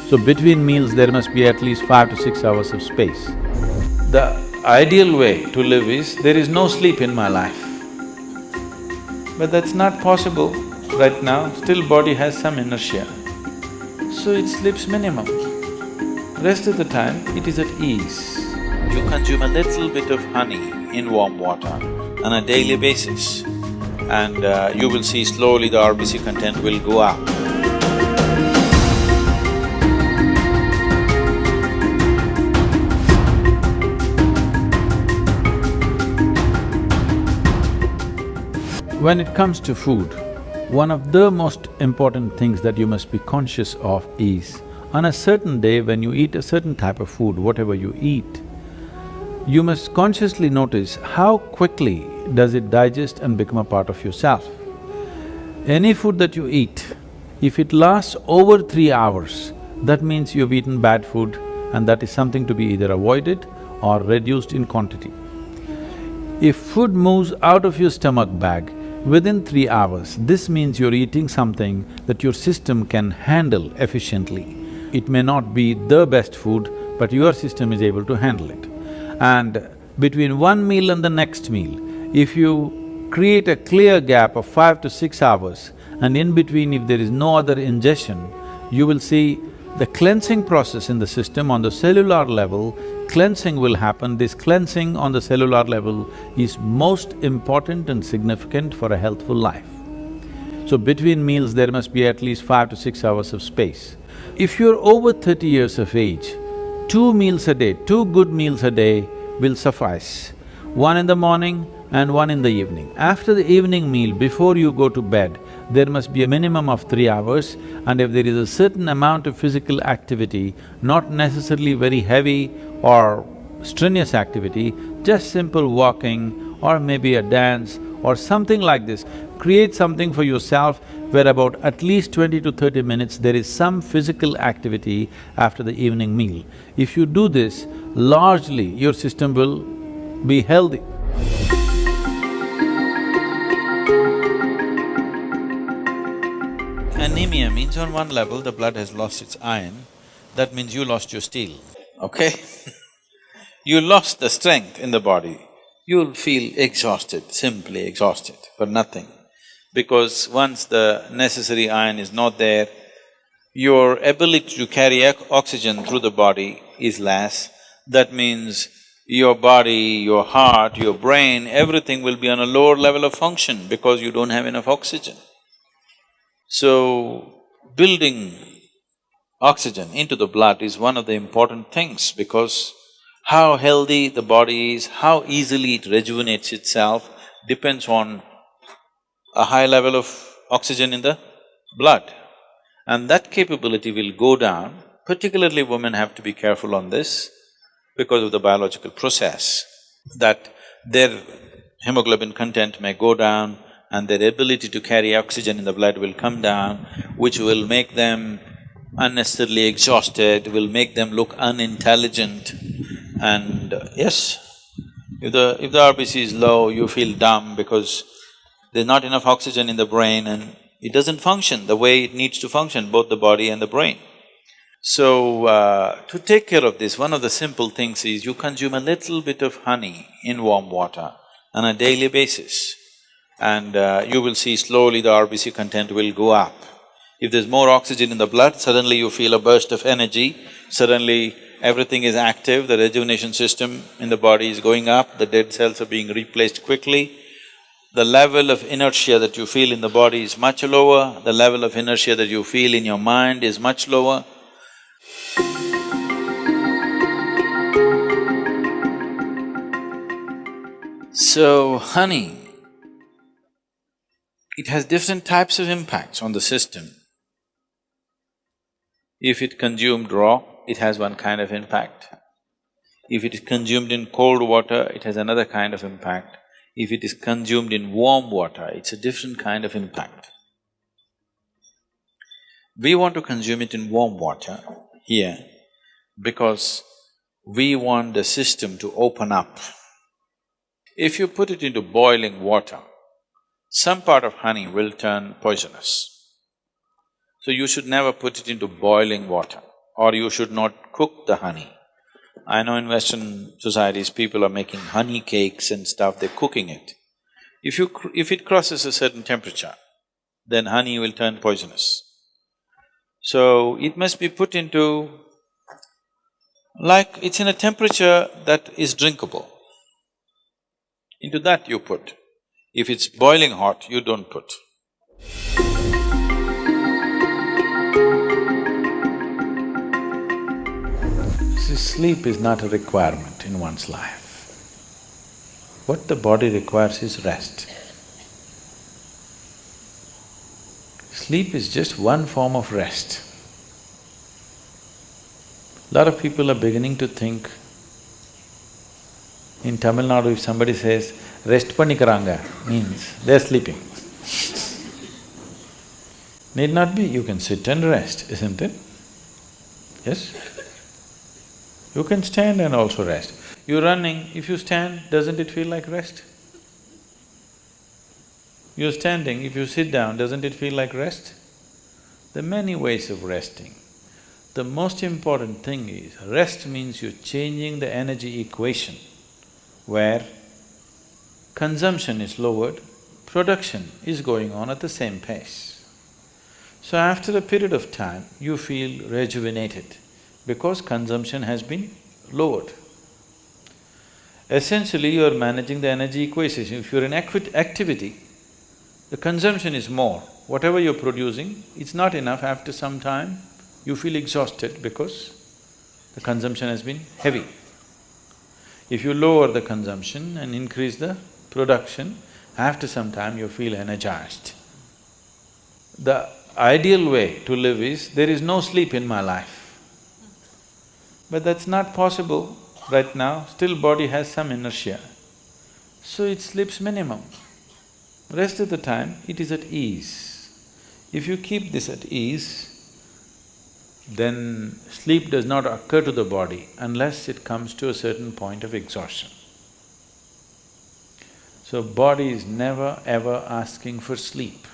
So between meals there must be at least 5 to 6 hours of space. The ideal way to live is, there is no sleep in my life. But that's not possible right now, still body has some inertia. So it sleeps minimum. Rest of the time, it is at ease. You consume a little bit of honey in warm water on a daily basis, and you will see slowly the RBC content will go up. When it comes to food, one of the most important things that you must be conscious of is, on a certain day when you eat a certain type of food, whatever you eat, you must consciously notice how quickly does it digest and become a part of yourself. Any food that you eat, if it lasts over 3 hours, that means you've eaten bad food, and that is something to be either avoided or reduced in quantity. If food moves out of your stomach bag within 3 hours, this means you're eating something that your system can handle efficiently. It may not be the best food, but your system is able to handle it. And between one meal and the next meal, if you create a clear gap of 5 to 6 hours, and in between if there is no other ingestion, you will see the cleansing process in the system on the cellular level, cleansing will happen. This cleansing on the cellular level is most important and significant for a healthful life. So between meals there must be at least 5 to 6 hours of space. If you're over 30 years of age, 2 meals a day, 2 good meals a day will suffice. One in the morning and one in the evening. After the evening meal, before you go to bed, there must be a minimum of 3 hours, and if there is a certain amount of physical activity, not necessarily very heavy or strenuous activity, just simple walking or maybe a dance or something like this, create something for yourself where about at least 20 to 30 minutes there is some physical activity after the evening meal. If you do this, largely your system will be healthy. Anemia means on one level the blood has lost its iron, that means you lost your steel, okay? You lost the strength in the body, you'll feel exhausted, simply exhausted for nothing. Because once the necessary iron is not there, your ability to carry oxygen through the body is less. That means your body, your heart, your brain, everything will be on a lower level of function because you don't have enough oxygen. So, building oxygen into the blood is one of the important things, because how healthy the body is, how easily it rejuvenates itself depends on a high level of oxygen in the blood. And that capability will go down, particularly women have to be careful on this because of the biological process, that their hemoglobin content may go down and their ability to carry oxygen in the blood will come down, which will make them unnecessarily exhausted, will make them look unintelligent. And yes, if the RBC is low, you feel dumb because there's not enough oxygen in the brain and it doesn't function the way it needs to function, both the body and the brain. So, to take care of this, one of the simple things is you consume a little bit of honey in warm water on a daily basis, and you will see slowly the RBC content will go up. If there's more oxygen in the blood, suddenly you feel a burst of energy, suddenly everything is active, the rejuvenation system in the body is going up, the dead cells are being replaced quickly. The level of inertia that you feel in the body is much lower, the level of inertia that you feel in your mind is much lower. So, honey, it has different types of impacts on the system. If it consumed raw, it has one kind of impact. If it is consumed in cold water, it has another kind of impact. If it is consumed in warm water, it's a different kind of impact. We want to consume it in warm water here because we want the system to open up. If you put it into boiling water, some part of honey will turn poisonous. So you should never put it into boiling water. or you should not cook the honey. I know in Western societies, people are making honey cakes and stuff, they're cooking it. If it crosses a certain temperature, then honey will turn poisonous. So, it must be put into… like it's in a temperature that is drinkable. Into that you put. If it's boiling hot, you don't put. See, sleep is not a requirement in one's life. What the body requires is rest. Sleep is just one form of rest. Lot of people are beginning to think, in Tamil Nadu if somebody says, rest pannikaranga, means they're sleeping. Need not be, you can sit and rest, isn't it? Yes? You can stand and also rest. You're running, if you stand, doesn't it feel like rest? You're standing, if you sit down, doesn't it feel like rest? There are many ways of resting. The most important thing is, rest means you're changing the energy equation, where consumption is lowered, production is going on at the same pace. So after a period of time, you feel rejuvenated because consumption has been lowered. Essentially, you are managing the energy equation. If you're in activity, the consumption is more. Whatever you're producing, it's not enough. After some time, you feel exhausted because the consumption has been heavy. If you lower the consumption and increase the production, after some time you feel energized. The ideal way to live is, there is no sleep in my life. But that's not possible right now, still body has some inertia. So it sleeps minimum. Rest of the time, it is at ease. If you keep this at ease, then sleep does not occur to the body unless it comes to a certain point of exhaustion. So body is never ever asking for sleep,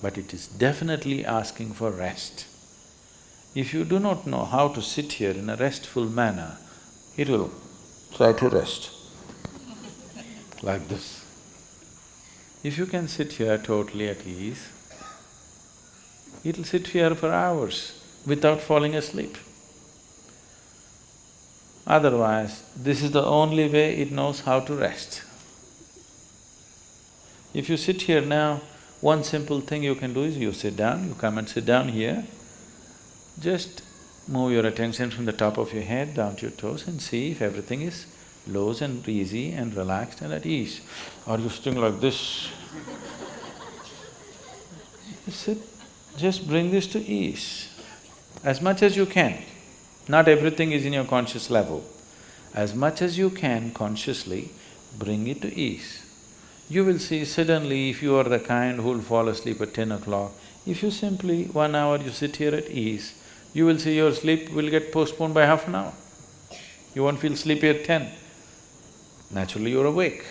but it is definitely asking for rest. If you do not know how to sit here in a restful manner, it will try to rest like this. If you can sit here totally at ease, it'll sit here for hours without falling asleep. Otherwise, this is the only way it knows how to rest. If you sit here now, one simple thing you can do is you sit down, you come and sit down here, just move your attention from the top of your head down to your toes and see if everything is loose and easy and relaxed and at ease. Are you sitting like this? Just sit, just bring this to ease as much as you can. Not everything is in your conscious level. As much as you can consciously, bring it to ease. You will see suddenly, if you are the kind who will fall asleep at 10 o'clock, if you simply 1 hour you sit here at ease, you will see your sleep will get postponed by half an hour. You won't feel sleepy at 10. Naturally you're awake.